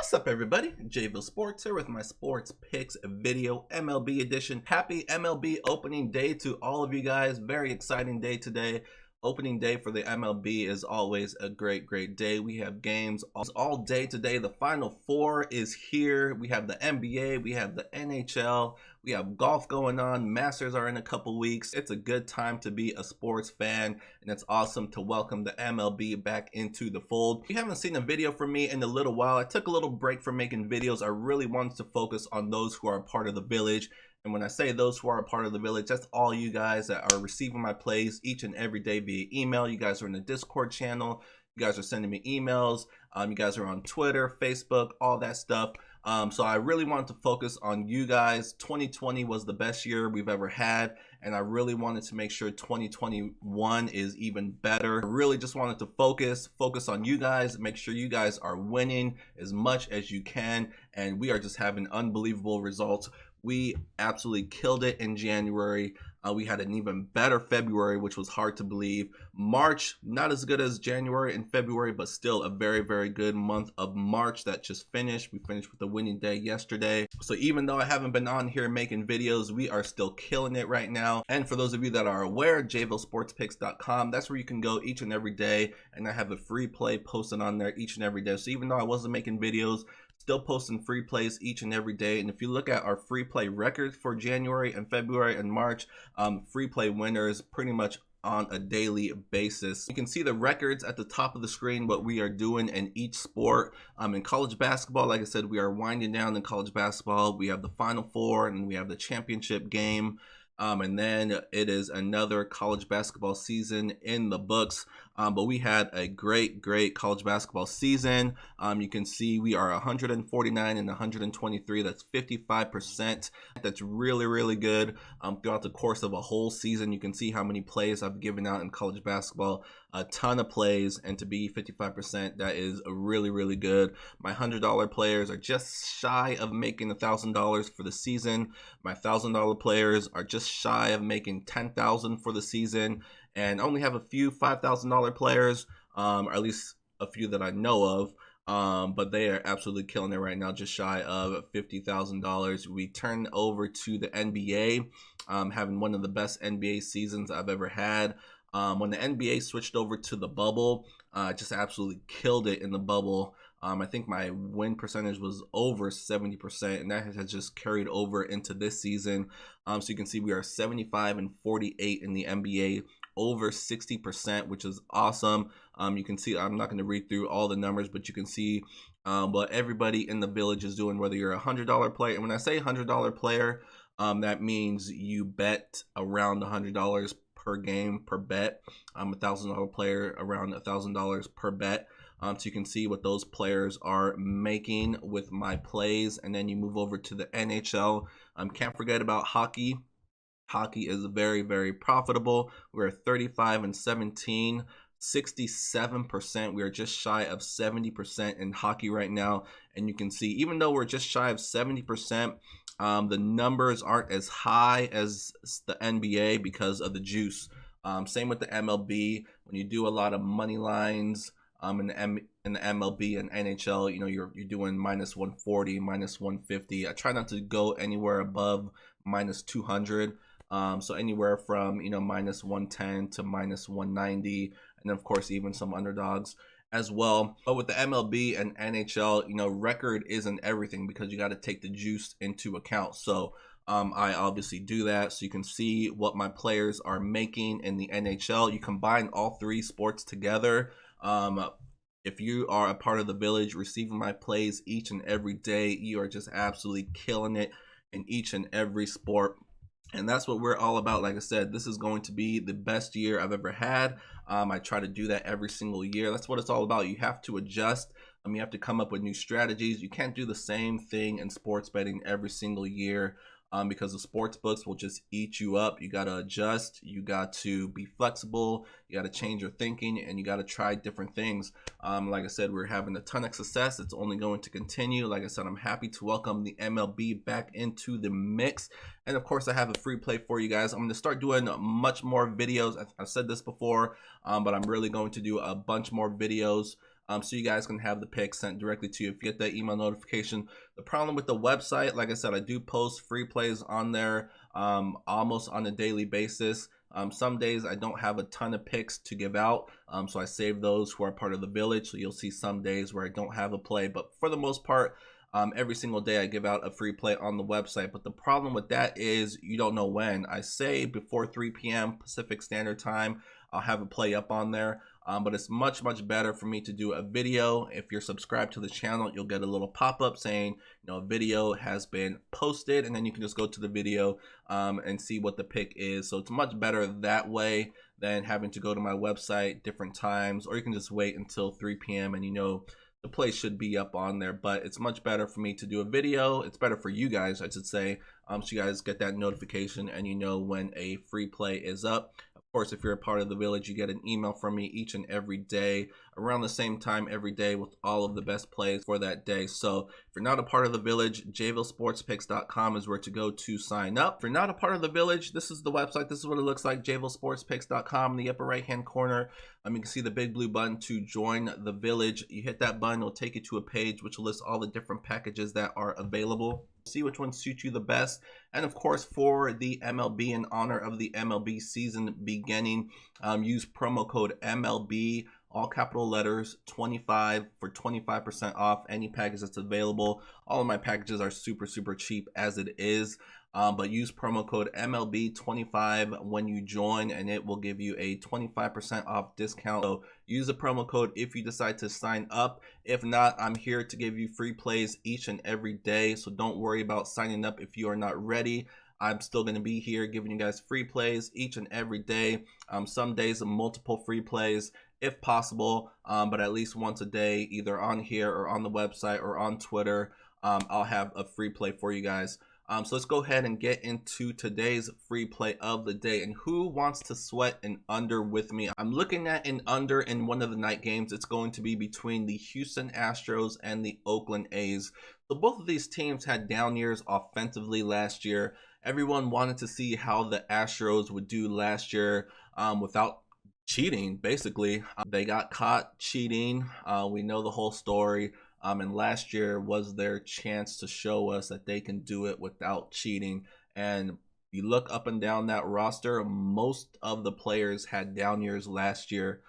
What's up, everybody? JVille Sports here with my sports picks video, MLB edition. Happy MLB opening day to all of you guys. Very exciting day today. Opening day for the MLB is always a great day. We have games all day today. The Final Four is here. We have the NBA, we have the NHL, we have golf going on. Masters are in a couple weeks. It's a good time to be a sports fan, and it's awesome to welcome the MLB back into the fold. If you haven't seen a video from me in a little while, I took a little break from making videos. I really wanted to focus on those who are a part of the village. And when I say those who are a part of the village, that's all you guys that are receiving my plays each and every day via email. You guys are in the Discord channel. You guys are sending me emails. You guys are on Twitter, Facebook, all that stuff. So I really wanted to focus on you guys. 2020 was the best year we've ever had, and I really wanted to make sure 2021 is even better. I really just wanted to focus on you guys, make sure you guys are winning as much as you can, and we are just having unbelievable results. We absolutely killed it in January. We had an even better February, which was hard to believe. March, not as good as January and February, but still a very good month of March that just finished. We finished with a winning day yesterday. So even though I haven't been on here making videos, we are still killing it right now. And for those of you that are aware, JVilleSportsPicks.com, that's where you can go each and every day. And I have a free play posted on there each and every day. So even though I wasn't making videos, still posting free plays each and every day. And if you look at our free play records for January and February and March, free play winners pretty much on a daily basis. You can see the records at the top of the screen, what we are doing in each sport. In college basketball, like I said, we are winding down in college basketball. We have the Final Four and we have the championship game. And then it is another college basketball season in the books. But we had a great college basketball season. You can see we are 149 and 123. That's 55%. That's really good. Throughout the course of a whole season, you can see how many plays I've given out in college basketball. A ton of plays, and to be 55%, that is really good. My $100 players are just shy of making $1,000 for the season. My $1,000 players are just shy of making $10,000 for the season, and I only have a few $5,000 players, or at least a few that I know of. But they are absolutely killing it right now, just shy of $50,000. We turn over to the NBA, having one of the best NBA seasons I've ever had. When the NBA switched over to the bubble, just absolutely killed it in the bubble. I think my win percentage was over 70%, and that has just carried over into this season. So you can see we are 75 and 48 in the NBA, over 60%, which is awesome. You can see, I'm not going to read through all the numbers, but you can see what everybody in the village is doing, whether you're a $100 player. And when I say $100 player, that means you bet around $100 per game per bet. I'm a $1,000 player, around $1,000 per bet. So you can see what those players are making with my plays. And then you move over to the NHL. Can't forget about hockey. Hockey is very profitable. We're 35 and 17, 67%. We are just shy of 70% in hockey right now. And you can see, even though we're just shy of 70%, the numbers aren't as high as the NBA because of the juice. Same with the MLB. When you do a lot of money lines in the MLB and NHL, you know, you're doing minus 140, minus 150. I try not to go anywhere above minus 200. So anywhere from, you know, minus 110 to minus 190, and then of course even some underdogs as well. But with the MLB and NHL, you know, record isn't everything because you got to take the juice into account. So I obviously do that. So you can see what my players are making in the NHL. You combine all three sports together. If you are a part of the village receiving my plays each and every day, you are just absolutely killing it in each and every sport. And that's what we're all about. Like I said, this is going to be the best year I've ever had. I try to do that every single year. That's what it's all about. You have to adjust. You have to come up with new strategies. You can't do the same thing in sports betting every single year. Because the sports books will just eat you up. You got to adjust. You got to be flexible. You got to change your thinking, and you got to try different things. Like I said, we're having a ton of success. It's only going to continue. Like I said, I'm happy to welcome the MLB back into the mix. And of course, I have a free play for you guys. I'm going to start doing much more videos. I've said this before, but I'm really going to do a bunch more videos so you guys can have the picks sent directly to you if you get that email notification. The problem with the website, like I said, I do post free plays on there almost on a daily basis. Some days I don't have a ton of picks to give out, so I save those who are part of the village. So you'll see some days where I don't have a play, but for the most part, every single day I give out a free play on the website. But the problem with that is you don't know when. I say before 3 p.m. Pacific Standard Time, I'll have a play up on there. But it's much better for me to do a video. If you're subscribed to the channel, you'll get a little pop-up saying, a video has been posted, and then you can just go to the video and see what the pick is. So it's much better that way than having to go to my website different times, or you can just wait until 3 p.m. and the play should be up on there. But it's much better for me to do a video. It's better for you guys, I should say, so you guys get that notification and when a free play is up. Of course, if you're a part of the village, you get an email from me each and every day around the same time every day with all of the best plays for that day. So if you're not a part of the village, JVilleSportsPicks.com is where to go to sign up. If you're not a part of the village, this is the website. This is what it looks like, JVilleSportsPicks.com. In the upper right hand corner, you can see the big blue button to join the village. You hit that button, it'll take you to a page which will list all the different packages that are available. See which one suits you the best. And of course, for the MLB, in honor of the MLB season beginning, use promo code MLB, all capital letters, 25 for 25% off any package that's available. All of my packages are super cheap as it is. But use promo code MLB25 when you join, and it will give you a 25% off discount. So use the promo code if you decide to sign up. If not, I'm here to give you free plays each and every day. So don't worry about signing up if you are not ready. I'm still going to be here giving you guys free plays each and every day. Some days multiple free plays if possible, but at least once a day, either on here or on the website or on Twitter, I'll have a free play for you guys. So let's go ahead and get into today's free play of the day. And who wants to sweat an under with me? I'm looking at an under in one of the night games. It's going to be between the Houston Astros and the Oakland A's. So both of these teams had down years offensively last year. Everyone wanted to see how the Astros would do last year without cheating, basically. They got caught cheating. We know the whole story. And last year was their chance to show us that they can do it without cheating. And you look up and down that roster, most of the players had down years last year.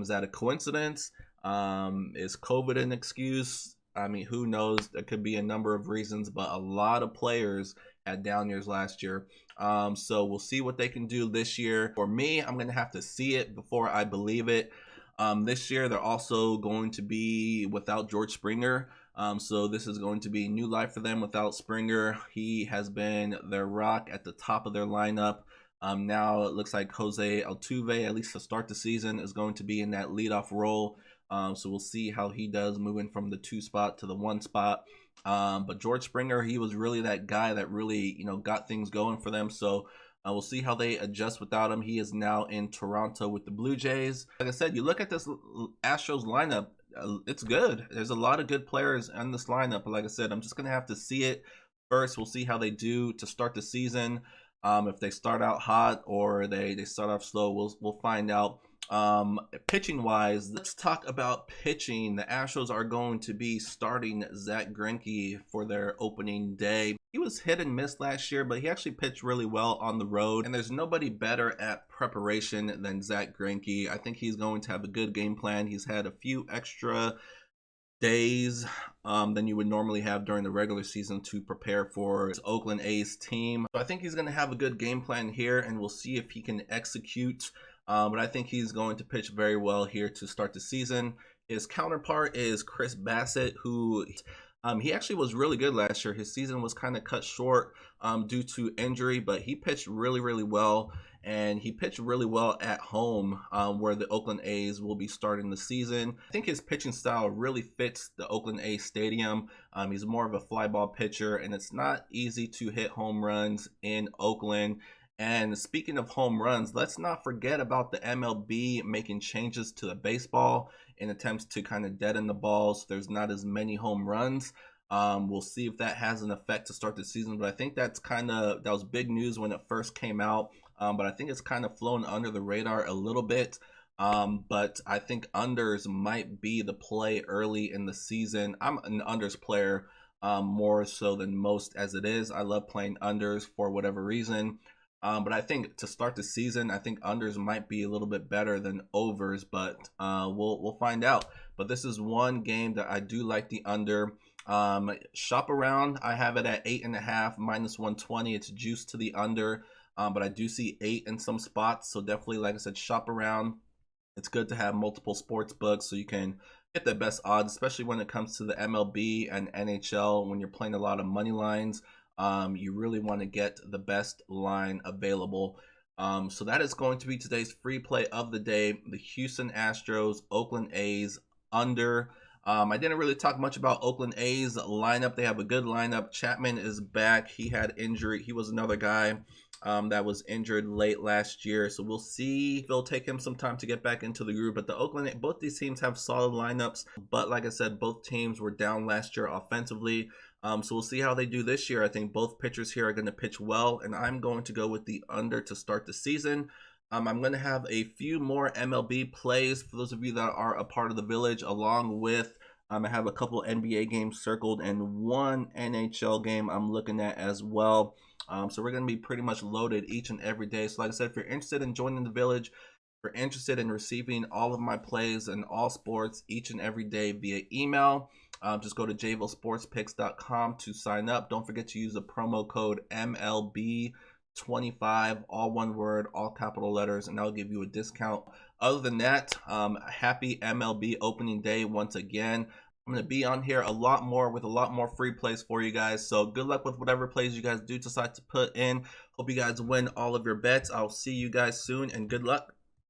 Is that a coincidence? Is COVID an excuse? I mean, who knows? There could be a number of reasons, but a lot of players had down years last year. So we'll see what they can do this year. For me, I'm going to have to see it before I believe it. This year, they're also going to be without George Springer. So this is going to be new life for them without Springer. He has been their rock at the top of their lineup. Now it looks like Jose Altuve, at least to start the season, is going to be in that leadoff role. So we'll see how he does moving from the 2 spot to the 1 spot. But George Springer, he was really that guy that really, got things going for them. So we'll see how they adjust without him. He is now in Toronto with the Blue Jays. Like I said, you look at this Astros lineup, it's good. There's a lot of good players in this lineup. But like I said, I'm just going to have to see it first. We'll see how they do to start the season. If they start out hot or they start off slow, we'll find out. Pitching wise, let's talk about pitching. The Astros are going to be starting Zack Greinke for their opening day. He was hit and miss last year, but he actually pitched really well on the road, and there's nobody better at preparation than Zack Greinke. I think he's going to have a good game plan. He's had a few extra days than you would normally have during the regular season to prepare for his Oakland A's team. So I think he's going to have a good game plan here, and we'll see if he can execute. But I think he's going to pitch very well here to start the season. His counterpart is Chris Bassett, who he actually was really good last year. His season was kind of cut short due to injury, but he pitched really well. And he pitched really well at home where the Oakland A's will be starting the season. I think his pitching style really fits the Oakland A's stadium. He's more of a fly ball pitcher, and it's not easy to hit home runs in Oakland. And speaking of home runs, let's not forget about the MLB making changes to the baseball in attempts to kind of deaden the balls. There's not as many home runs. We'll see if that has an effect to start the season, but I think that was big news when it first came out. But I think it's kind of flown under the radar a little bit. But I think unders might be the play early in the season. I'm an unders player more so than most as it is. I love playing unders for whatever reason. But I think to start the season, I think unders might be a little bit better than overs, but we'll find out. But this is one game that I do like the under. Shop around. I have it at 8.5 minus 120. It's juiced to the under, but I do see 8 in some spots. So definitely, like I said, shop around. It's good to have multiple sports books so you can get the best odds, especially when it comes to the MLB and NHL. When you're playing a lot of money lines, you really want to get the best line available. So that is going to be today's free play of the day. The Houston Astros, Oakland A's under. I didn't really talk much about Oakland A's lineup. They have a good lineup. Chapman is back. He had injury. He was another guy that was injured late last year. So we'll see. It'll take him some time to get back into the group. But both these teams have solid lineups. But like I said, both teams were down last year offensively. So we'll see how they do this year. I think both pitchers here are going to pitch well. And I'm going to go with the under to start the season. I'm going to have a few more MLB plays for those of you that are a part of the village, along with I have a couple NBA games circled and one NHL game I'm looking at as well. So we're going to be pretty much loaded each and every day. So like I said, if you're interested in joining the village, if you're interested in receiving all of my plays and all sports each and every day via email, just go to JVilleSportsPicks.com to sign up. Don't forget to use the promo code MLB25, all one word, all capital letters, and that'll give you a discount. Other than that, happy MLB opening day once again. I'm going to be on here a lot more with a lot more free plays for you guys. So good luck with whatever plays you guys do decide to put in. Hope you guys win all of your bets. I'll see you guys soon and good luck.